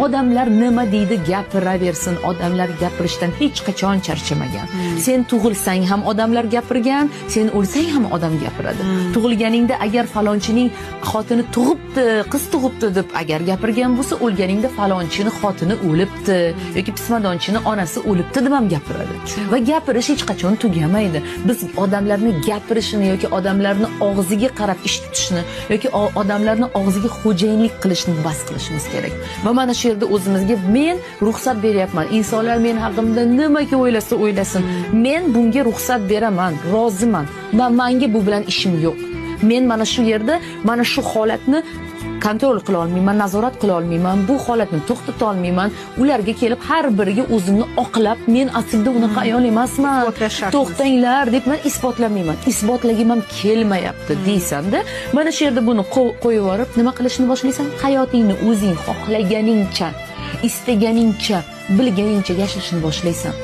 Odamlar nima deydi gapiraversin, odamlar gapirishdan hech qachon charchamagan. Sen tug'ilsang ham odamlar gapirgan, sen o'lsang ham odam gapiradi. Tug'ilganingda agar falonchining xotini tug'ibdi, qiz tug'ibdi deb agar gapirgan bo'lsa, o'lganingda falonchini xotini o'libdi yoki pismadonchini onasi o'libdi deb ham gapiradi. Va gapirish hech qachon tugamaydi. Biz odamlarni gapirishini yoki odamlarni og'ziga qarab ish tutishni yoki odamlarni og'ziga xo'jayinlik qilishni bas qilishimiz kerak. Va mana shu yerda o'zimizga men ruxsat beryapman. Insonlar men haqimda nimaga o'ylasa o'ylasin, men bunga ruxsat beraman, roziman va menga bu bilan ishim yo'q. Men mana shu yerda mana shu holatni kontrol qila olmayman, nazorat qila olmayman, bu holatni to'xtata olmayman. Ularga kelib har biriga o'zimni oqlab, men aslida unaqa ayol emasman, to'xtanglar deb men isbotlamayman. Isbotlagim ham kelmayapti deysan-da, mana shu yerda buni qo'yib yuborib, nima qilishni boshlaysan? Hayotingni o'zing xohlaganingcha, istaganingcha, bilganingcha yashashni boshlaysan.